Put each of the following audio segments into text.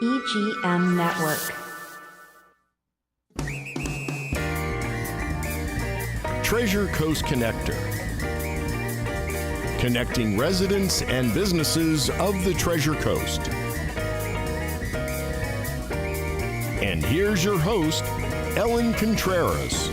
EGM Network. Treasure Coast Connector. Connecting residents and businesses of the Treasure Coast. And here's your host, Ellen Contreras.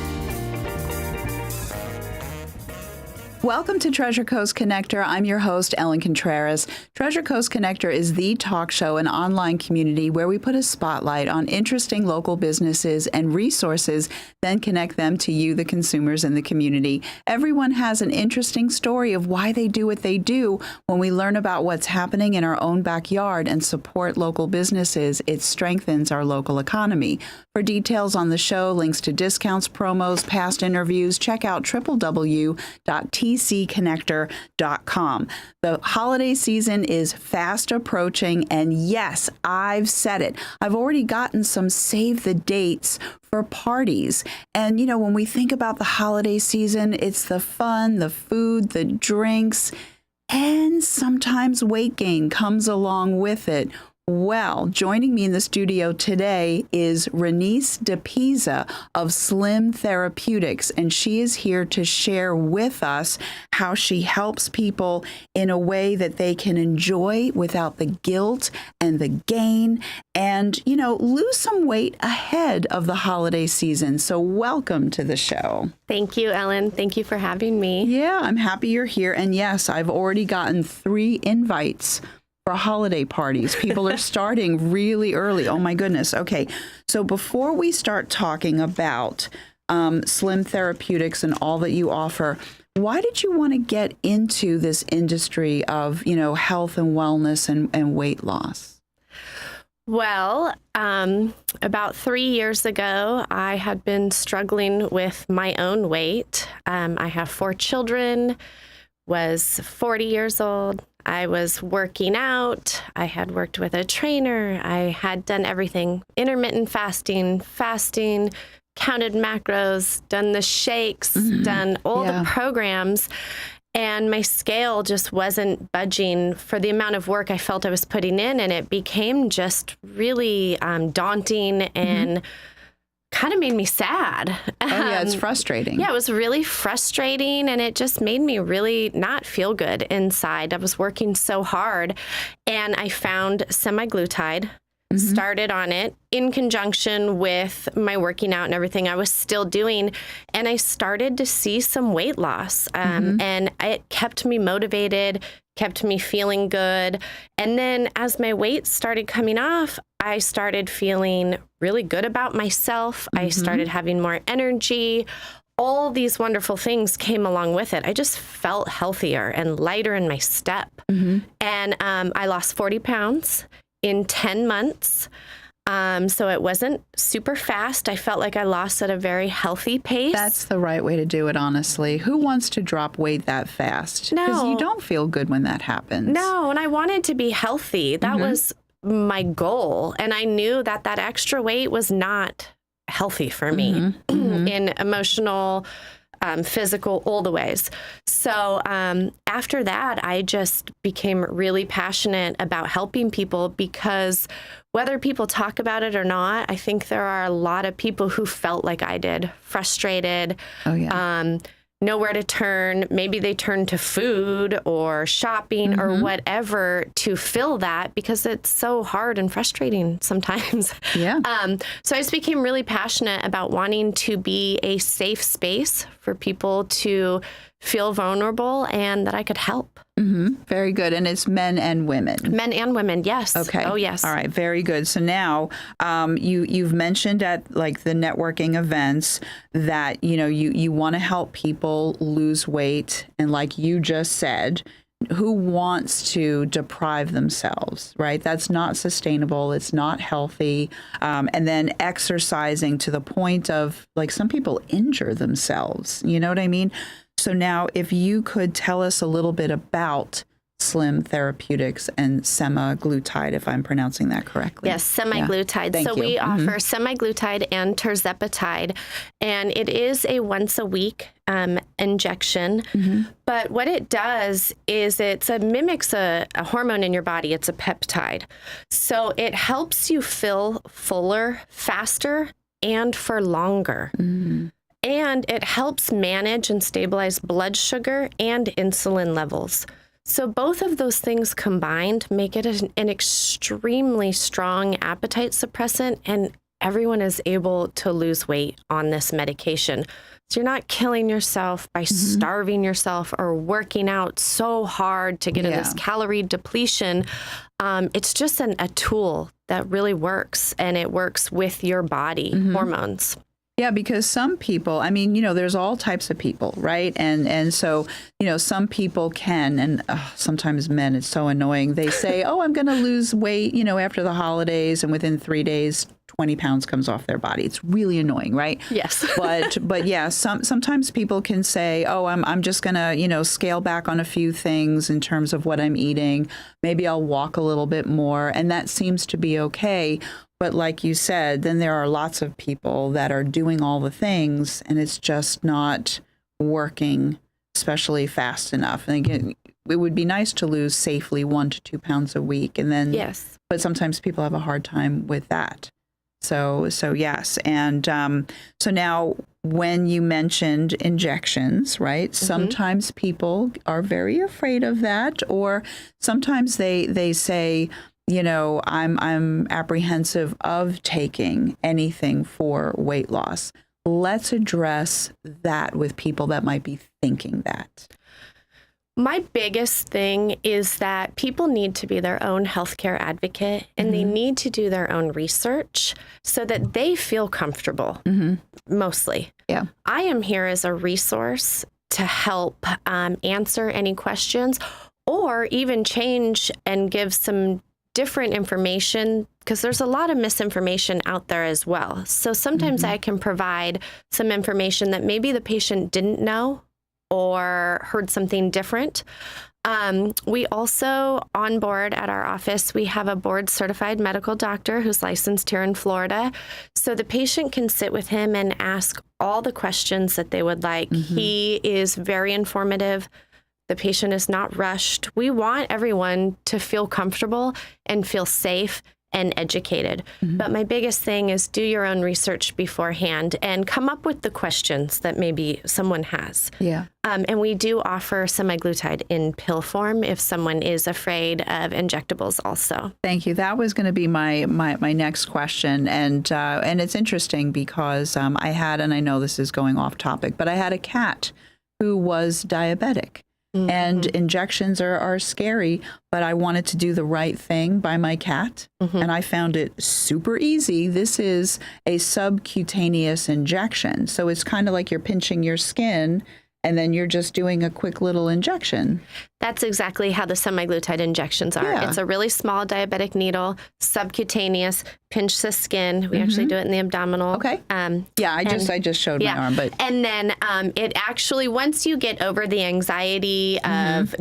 Welcome to Treasure Coast Connector. I'm your host, Ellen Contreras. Treasure Coast Connector is the talk show and online community where we put a spotlight on interesting local businesses and resources, then connect them to you, the consumers in the community. Everyone has an interesting story of why they do what they do. When we learn about what's happening in our own backyard and support local businesses, it strengthens our local economy. For details on the show, links to discounts, promos, past interviews, check out www.tcconnector.com. The holiday season is fast approaching, and yes, I've said it. I've already gotten some save the dates for parties. And, you know, when we think about the holiday season, it's the fun, the food, the drinks, and sometimes weight gain comes along with it. Well, joining me in the studio today is Renesse Depea of Slim Therapeutics, and she is here to share with us how she helps people in a way that they can enjoy without the guilt and the gain and, you know, lose some weight ahead of the holiday season. So welcome to the show. Thank you, Ellen. Thank you for having me. Yeah, I'm happy you're here. And yes, I've already gotten 3 invites for holiday parties. People are starting really early. Oh my goodness. Okay. So before we start talking about Slim Therapeutics and all that you offer, why did you want to get into this industry of, you know, health and wellness and weight loss? Well, about 3 years ago, I had been struggling with my own weight. I have 4 children, was 40 years old. I was working out. I had worked with a trainer. I had done everything, intermittent fasting, counted macros, done the shakes, done all the programs. And my scale just wasn't budging for the amount of work I felt I was putting in. And it became just really daunting and kind of made me sad. Oh, yeah, it's frustrating. Yeah, it was really frustrating, and it just made me really not feel good inside. I was working so hard, and I found semaglutide, started on it in conjunction with my working out and everything I was still doing, and I started to see some weight loss, and it kept me motivated, kept me feeling good. And then as my weight started coming off, I started feeling really good about myself. I started having more energy. All these wonderful things came along with it. I just felt healthier and lighter in my step. And I lost 40 pounds in 10 months. So it wasn't super fast. I felt like I lost at a very healthy pace. That's the right way to do it, honestly. Who wants to drop weight that fast? No. Because you don't feel good when that happens. No, and I wanted to be healthy. That was my goal. And I knew that that extra weight was not healthy for me in emotional, physical, all the ways. So after that, I just became really passionate about helping people, because whether people talk about it or not, I think there are a lot of people who felt like I did, frustrated, nowhere to turn. Maybe they turn to food or shopping or whatever to fill that, because it's so hard and frustrating sometimes. Yeah. So I just became really passionate about wanting to be a safe space for people to feel vulnerable and that I could help. Very good. And it's men and women. Men and women, yes. Okay. Oh, yes. All right. Very good. So now you've mentioned at like the networking events that, you know, you want to help people lose weight. And like you just said, who wants to deprive themselves, right? That's not sustainable. It's not healthy. And then exercising to the point of, like, some people injure themselves. You know what I mean? So now if you could tell us a little bit about Slim Therapeutics and semaglutide, if I'm pronouncing that correctly. Yes, semaglutide. Thank So you. we offer semaglutide and terzepatide, and it is a once-a-week injection. But what it does is it mimics a hormone in your body. It's a peptide. So it helps you feel fuller, faster, and for longer. And it helps manage and stabilize blood sugar and insulin levels. So both of those things combined make it an extremely strong appetite suppressant, and everyone is able to lose weight on this medication. So you're not killing yourself by starving yourself or working out so hard to get in this calorie depletion. It's just a tool that really works, and it works with your body hormones. Yeah, because some people, I mean, there's all types of people, right? And so, some people can, and sometimes men, it's so annoying. They say, oh, I'm going to lose weight, after the holidays, and within 3 days, 20 pounds comes off their body. It's really annoying, right? Yes. but yeah, sometimes people can say, oh, I'm just going to, scale back on a few things in terms of what I'm eating. Maybe I'll walk a little bit more. And that seems to be okay. But like you said, then there are lots of people that are doing all the things and it's just not working, especially fast enough. And again, it would be nice to lose safely 1 to 2 pounds a week. And then, but sometimes people have a hard time with that. So yes. And so now when you mentioned injections, right? Sometimes people are very afraid of that, or sometimes they say, I'm apprehensive of taking anything for weight loss. Let's address that with people that might be thinking that. My biggest thing is that people need to be their own healthcare advocate, and they need to do their own research so that they feel comfortable, mostly. Yeah. I am here as a resource to help answer any questions, or even change and give some different information, because there's a lot of misinformation out there as well. So sometimes I can provide some information that maybe the patient didn't know or heard something different. We also, on board at our office, we have a board certified medical doctor who's licensed here in Florida. So the patient can sit with him and ask all the questions that they would like. He is very informative. The patient is not rushed. We want everyone to feel comfortable and feel safe and educated. But my biggest thing is do your own research beforehand and come up with the questions that maybe someone has. Yeah. And we do offer semaglutide in pill form if someone is afraid of injectables also. Thank you. That was going to be my next question. And it's interesting because I had, and I know this is going off topic, but I had a cat who was diabetic. And injections are scary, but I wanted to do the right thing by my cat. And I found it super easy. This is a subcutaneous injection. So it's kind of like you're pinching your skin and then you're just doing a quick little injection. That's exactly how the semaglutide injections are. Yeah. It's a really small diabetic needle, subcutaneous, pinch the skin. We actually do it in the abdominal. Okay. I just showed my arm, but and then it actually, once you get over the anxiety of,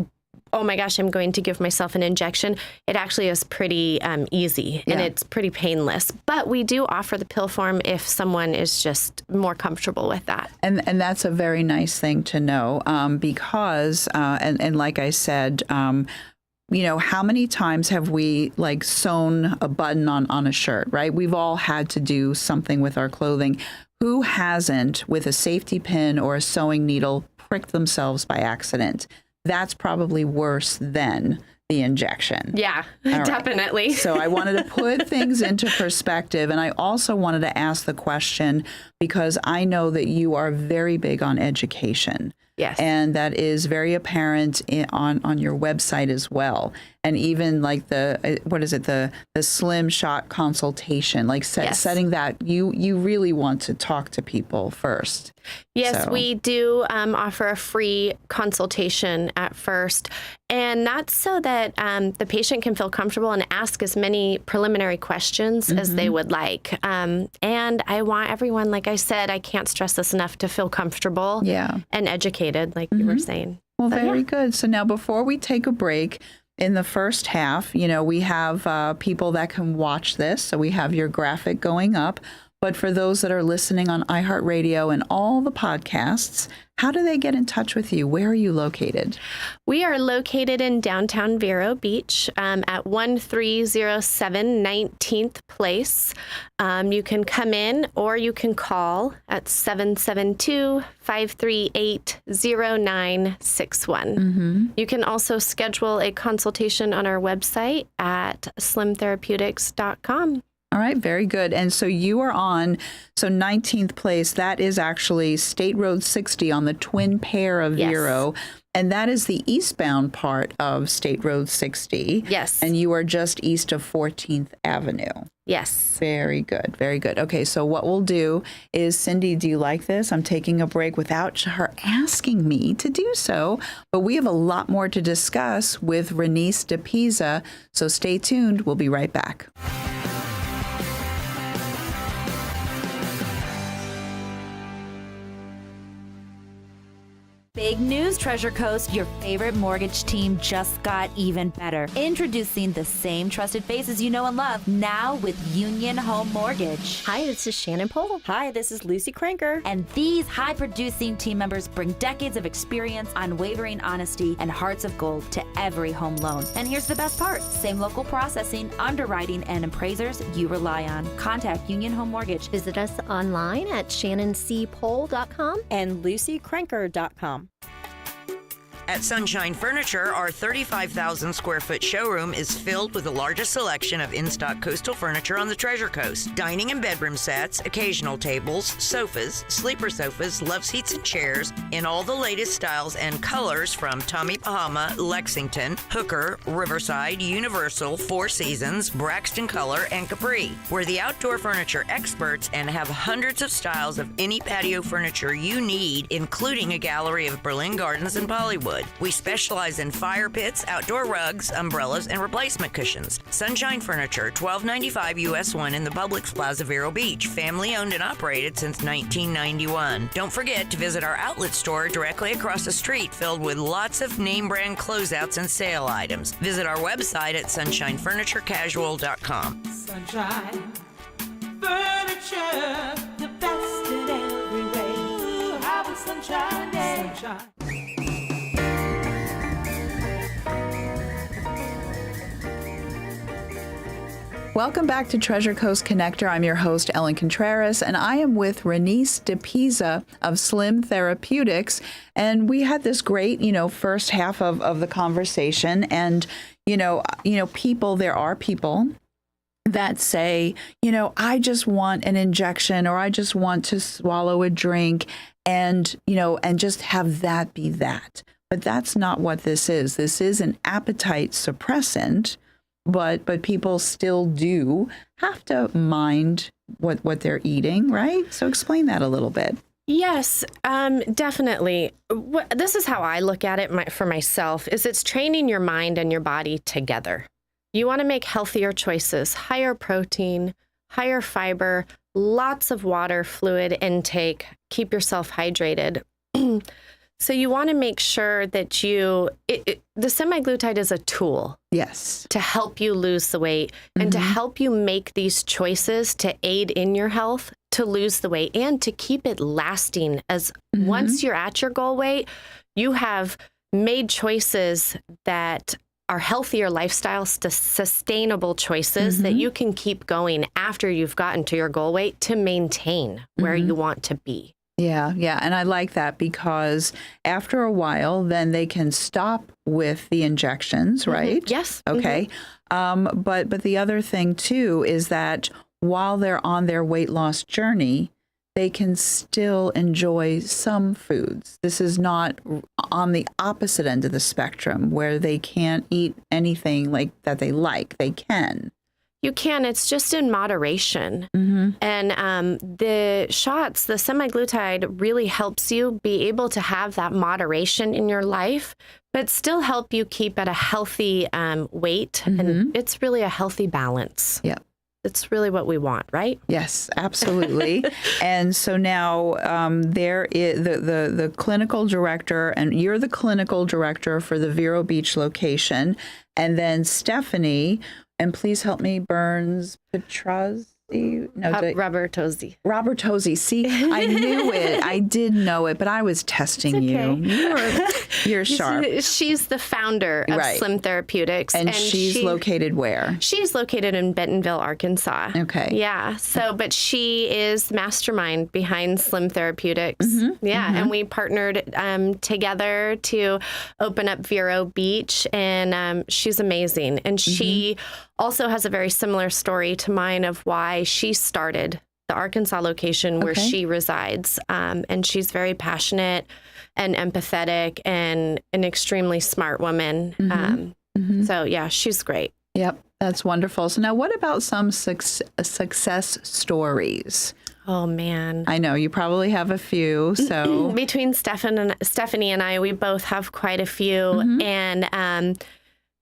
oh my gosh, I'm going to give myself an injection, it actually is pretty easy and it's pretty painless. But we do offer the pill form if someone is just more comfortable with that. And that's a very nice thing to know because, and like I said, how many times have we sewn a button on a shirt, right? We've all had to do something with our clothing. Who hasn't, with a safety pin or a sewing needle, pricked themselves by accident? That's probably worse than the injection. Yeah, definitely. Right. So I wanted to put things into perspective. And I also wanted to ask the question because I know that you are very big on education. Yes. And that is very apparent on your website as well. And even the slim shot consultation, setting that you really want to talk to people first. Yes, we do offer a free consultation at first. And that's so that the patient can feel comfortable and ask as many preliminary questions as they would like. And I want everyone, like I said, I can't stress this enough, to feel comfortable and educated, like you were saying. Well, very good. So now before we take a break, in the first half, we have people that can watch this. So we have your graphic going up. But for those that are listening on iHeartRadio and all the podcasts, how do they get in touch with you? Where are you located? We are located in downtown Vero Beach at 1307 19th Place. You can come in or you can call at 772-538-0961. You can also schedule a consultation on our website at slimtherapeutics.com. All right, very good. And so you are on, 19th Place, that is actually State Road 60 on the twin pair of Vero. And that is the eastbound part of State Road 60. Yes. And you are just east of 14th Avenue. Yes. Very good. Very good. Okay, so what we'll do is, Cindy, do you like this? I'm taking a break without her asking me to do so, but we have a lot more to discuss with Renesse Depea, so stay tuned. We'll be right back. Big news, Treasure Coast. Your favorite mortgage team just got even better. Introducing the same trusted faces you know and love, now with Union Home Mortgage. Hi, this is Shannon Pohl. Hi, this is Lucy Cranker. And these high-producing team members bring decades of experience, unwavering honesty, and hearts of gold to every home loan. And here's the best part. Same local processing, underwriting, and appraisers you rely on. Contact Union Home Mortgage. Visit us online at shannonCpohl.com and LucyCranker.com. At Sunshine Furniture, our 35,000 square foot showroom is filled with the largest selection of in-stock coastal furniture on the Treasure Coast. Dining and bedroom sets, occasional tables, sofas, sleeper sofas, love seats and chairs in all the latest styles and colors from Tommy Bahama, Lexington, Hooker, Riverside, Universal, Four Seasons, Braxton Color, and Capri. We're the outdoor furniture experts and have hundreds of styles of any patio furniture you need, including a gallery of Berlin Gardens and Bollywood. We specialize in fire pits, outdoor rugs, umbrellas, and replacement cushions. Sunshine Furniture, 1295 US 1 in the Publix Plaza, Vero Beach. Family owned and operated since 1991. Don't forget to visit our outlet store directly across the street, filled with lots of name brand closeouts and sale items. Visit our website at sunshinefurniturecasual.com. Sunshine Furniture, the best in every way. Ooh, have a sunshine day. Sunshine. Welcome back to Treasure Coast Connector. I'm your host, Ellen Contreras, and I am with Renesse Depea of Slim Therapeutics. And we had this great, first half of the conversation. And, there are people that say, I just want an injection, or I just want to swallow a drink and just have that be that. But that's not what this is. This is an appetite suppressant. But people still do have to mind what they're eating, right? So explain that a little bit. Yes, definitely. This is how I look at it for myself, is it's training your mind and your body together. You want to make healthier choices, higher protein, higher fiber, lots of water, fluid intake, keep yourself hydrated. So you want to make sure that the semaglutide is a tool. Yes. To help you lose the weight and to help you make these choices to aid in your health, to lose the weight and to keep it lasting. As once you're at your goal weight, you have made choices that are healthier lifestyle, sustainable choices that you can keep going after you've gotten to your goal weight to maintain where you want to be. Yeah. And I like that because after a while, then they can stop with the injections, right? Yes. Okay. But the other thing, too, is that while they're on their weight loss journey, they can still enjoy some foods. This is not on the opposite end of the spectrum where they can't eat anything like that they like. They can. You can. It's just in moderation. And the shots, the semaglutide really helps you be able to have that moderation in your life, but still help you keep at a healthy weight. And it's really a healthy balance. Yep. it's really what we want, right? Yes, absolutely. And so now there is the clinical director, and you're the clinical director for the Vero Beach location. And then Stephanie, and please help me, Burns Petrazzi. No, Robertozzi. Robertozzi. See, I knew it. I did know it, but I was testing you. You're sharp. She's the founder of Slim Therapeutics. And she's located where? She's located in Bentonville, Arkansas. Okay. Yeah. So, but she is the mastermind behind Slim Therapeutics. And we partnered together to open up Vero Beach, and she's amazing. And she also has a very similar story to mine of why she started the Arkansas location where she resides. And she's very passionate and empathetic and an extremely smart woman. So, yeah, she's great. Yep, that's wonderful. So now what about some success stories? Oh, man. I know you probably have a few. So between Stephanie and I, we both have quite a few. And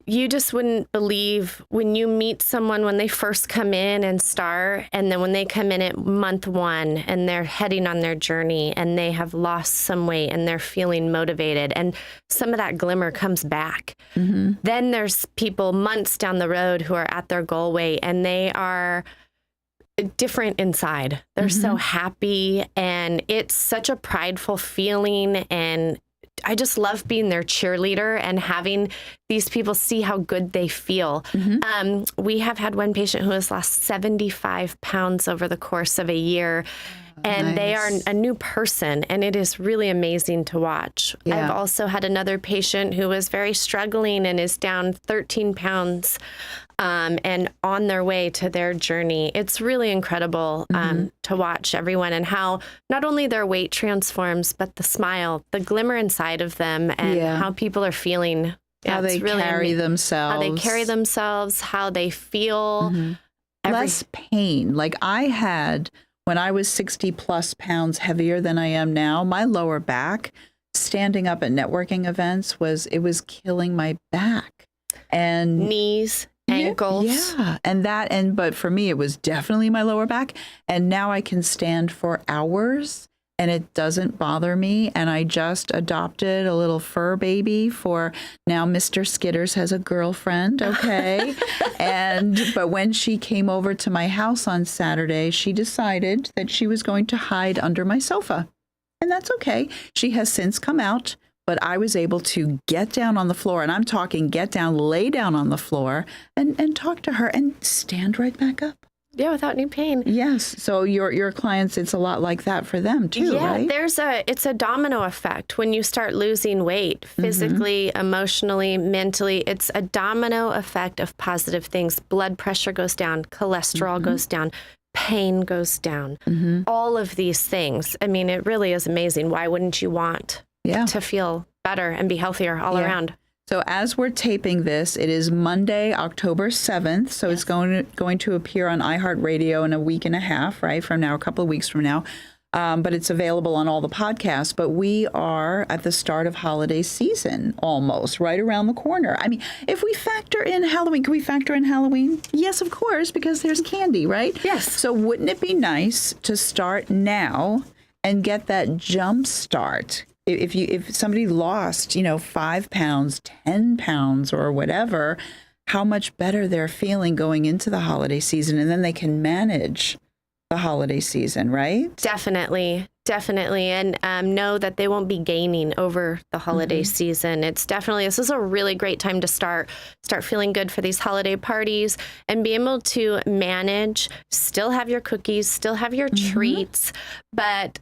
you just wouldn't believe when you meet someone when they first come in and start, and then when they come in at month 1 and they're heading on their journey and they have lost some weight and they're feeling motivated and some of that glimmer comes back. Then there's people months down the road who are at their goal weight and they are different inside. They're so happy, and it's such a prideful feeling, and I just love being their cheerleader and having these people see how good they feel. We have had one patient who has lost 75 pounds over the course of a year, and they are a new person, and it is really amazing to watch. I've also had another patient who was very struggling and is down 13 pounds and on their way to their journey. It's really incredible to watch everyone and how not only their weight transforms, but the smile, the glimmer inside of them, and how people are feeling. How they carry themselves. How they carry themselves, how they feel. Less pain. Like I had, when I was 60 plus pounds heavier than I am now, my lower back, standing up at networking events, was killing my back. And knees. Ankles. But for me, it was definitely my lower back. And now I can stand for hours and it doesn't bother me. And I just adopted a little fur baby for now. Mr. Skitters has a girlfriend. Okay. But when she came over to my house on Saturday, she decided that she was going to hide under my sofa. And that's okay. She has since come out. But I was able to get down on the floor, and I'm talking get down, lay down on the floor, and talk to her and stand right back up. Yeah, without any pain. Yes. So your clients, it's a lot like that for them too, right? Yeah, it's a domino effect when you start losing weight physically, emotionally, mentally. It's a domino effect of positive things. Blood pressure goes down, cholesterol goes down, pain goes down. All of these things. I mean, it really is amazing. Why wouldn't you want to feel better and be healthier all around? So as we're taping this, it is Monday, October 7th. So it's going to appear on iHeartRadio in a week and a half, right, from now, a couple of weeks from now. But it's available on all the podcasts. But we are at the start of holiday season, almost, right around the corner. I mean, if we factor in Halloween, can we factor in Halloween? Yes, of course, because there's candy, right? Yes. So wouldn't it be nice to start now and get that jump start? If somebody lost, 5 pounds, 10 pounds or whatever, how much better they're feeling going into the holiday season, and then they can manage the holiday season, right? Definitely. And know that they won't be gaining over the holiday season. This is a really great time to start feeling good for these holiday parties and be able to manage, still have your cookies, still have your treats, but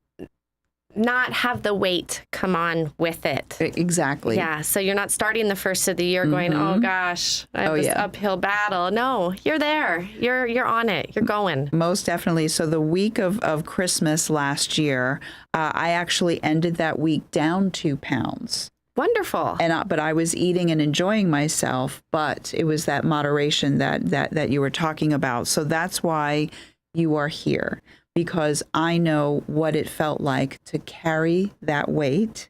not have the weight come on with it. Exactly. Yeah. So you're not starting the first of the year going, oh gosh, I have this uphill battle. No, you're there. You're on it. You're going. Most definitely. So the week of Christmas last year, I actually ended that week down 2 pounds. Wonderful. But I was eating and enjoying myself, but it was that moderation that you were talking about. So that's why you are here. Because I know what it felt like to carry that weight,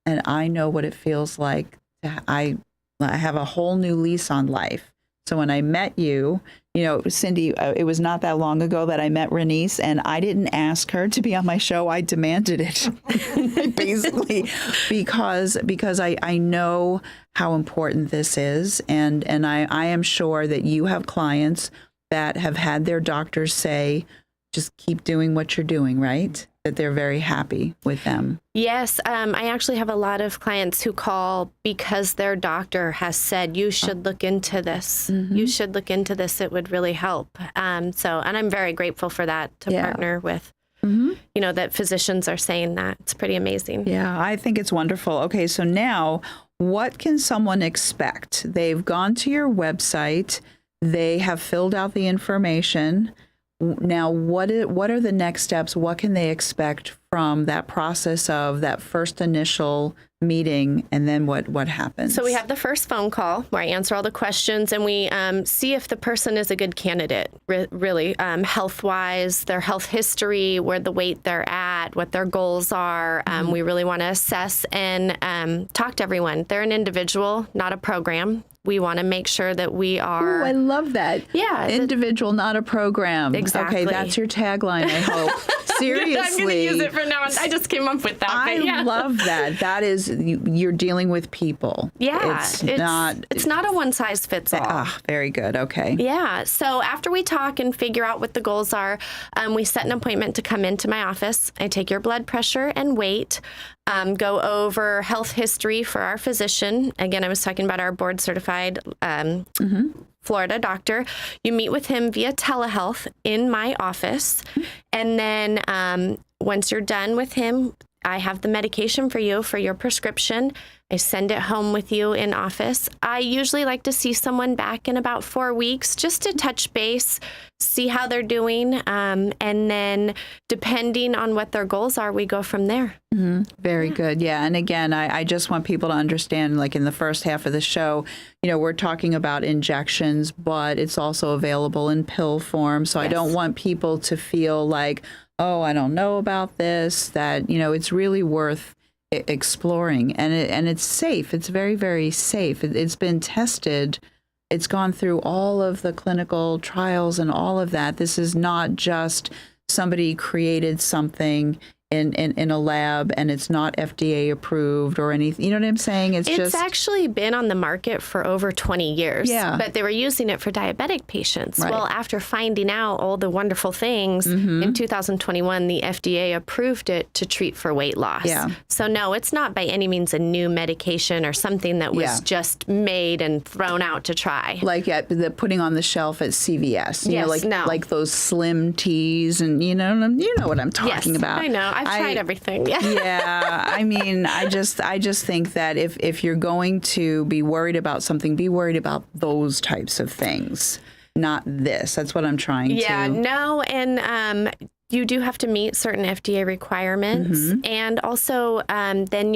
and I know what it feels like I have a whole new lease on life. So when I met you, Cindy, it was not that long ago that I met Renesse, and I didn't ask her to be on my show. I demanded it, basically, because I know how important this is, and I am sure that you have clients that have had their doctors say, just keep doing what you're doing, right? That they're very happy with them. Yes, I actually have a lot of clients who call because their doctor has said, you should look into this. You should look into this. It would really help. And I'm very grateful for that, to partner with, that physicians are saying that. It's pretty amazing. Yeah, I think it's wonderful. Okay, so now what can someone expect? They've gone to your website. They have filled out the information. Now, what are the next steps? What can they expect from that process of that first initial meeting, and then what happens? So we have the first phone call where I answer all the questions, and we see if the person is a good candidate, really, health-wise, their health history, where the weight they're at, what their goals are. We really want to assess and talk to everyone. They're an individual, not a program. We want to make sure that we are... Oh, I love that. Yeah. Individual, not a program. Exactly. Okay, that's your tagline, I hope. Seriously. I'm going to use it from now on. I just came up with that. I love that. That is, you're dealing with people. Yeah. It's not a one-size-fits-all. Ah, very good. Okay. Yeah. So after we talk and figure out what the goals are, we set an appointment to come into my office. I take your blood pressure and weight, go over health history for our physician. Again, I was talking about our board-certified Florida doctor. You meet with him via telehealth in my office. And then once you're done with him, I have the medication for you for your prescription. I send it home with you in office. I usually like to see someone back in about 4 weeks just to touch base, see how they're doing. And then depending on what their goals are, we go from there. Very good. Yeah. And again, I just want people to understand, like in the first half of the show, we're talking about injections, but it's also available in pill form. So I don't want people to feel like, oh, I don't know about this, that, it's really worth exploring. And it's safe. It's very, very safe. It's been tested. It's gone through all of the clinical trials and all of that. This is not just somebody created something in a lab and it's not FDA approved or anything. You know what I'm saying? It's actually been on the market for over 20 years. Yeah. But they were using it for diabetic patients. Right. Well, after finding out all the wonderful things, in 2021, the FDA approved it to treat for weight loss. Yeah. So no, it's not by any means a new medication or something that was just made and thrown out to try. Like the putting on the shelf at CVS. Like those slim teas, and you know what I'm talking about. I know. I've tried everything. Yeah. I mean, I just think that if you're going to be worried about something, be worried about those types of things, not this. That's what I'm trying to. Yeah, no. And you do have to meet certain FDA requirements. And also then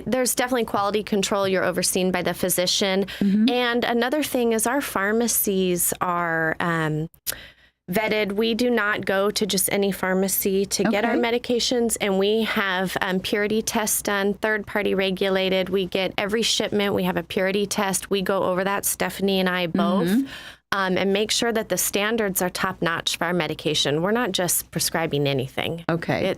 there's definitely quality control. You're overseen by the physician. And another thing is our pharmacies are vetted. We do not go to just any pharmacy to get our medications, and we have purity tests done, third-party regulated. We get every shipment. We have a purity test. We go over that, Stephanie and I both, and make sure that the standards are top-notch for our medication. We're not just prescribing anything. Okay.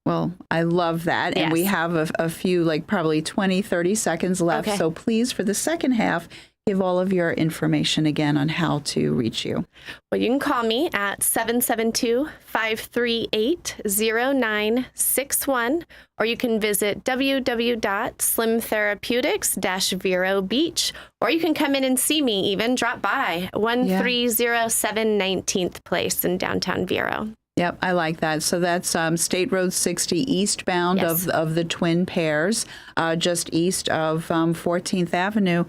Well, I love that. And we have a few, like probably 20, 30 seconds left. So please, for the second half, give all of your information again on how to reach you. Well, you can call me at 772-538-0961, or you can visit www.slimtherapeutics-Vero Beach, or you can come in and see me, even drop by 1307 19th Place in downtown Vero. Yep, I like that. So that's State Road 60 eastbound of the Twin Pairs, just east of 14th Avenue.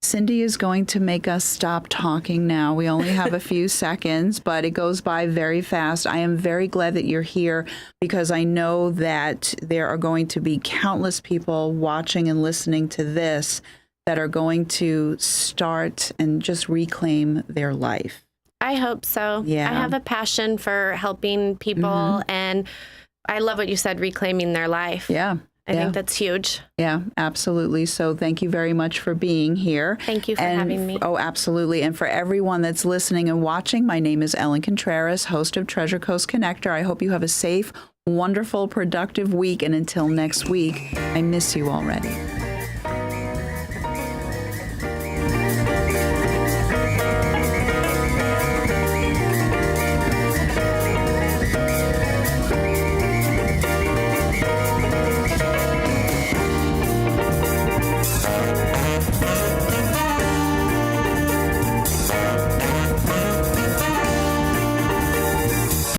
Cindy is going to make us stop talking now. We only have a few seconds, but it goes by very fast. I am very glad that you're here because I know that there are going to be countless people watching and listening to this that are going to start and just reclaim their life. I hope so. Yeah. I have a passion for helping people, and I love what you said, reclaiming their life. Yeah. I think that's huge. Yeah, absolutely. So thank you very much for being here. Thank you for having me. Oh, absolutely. And for everyone that's listening and watching, my name is Ellen Contreras, host of Treasure Coast Connector. I hope you have a safe, wonderful, productive week. And until next week, I miss you already.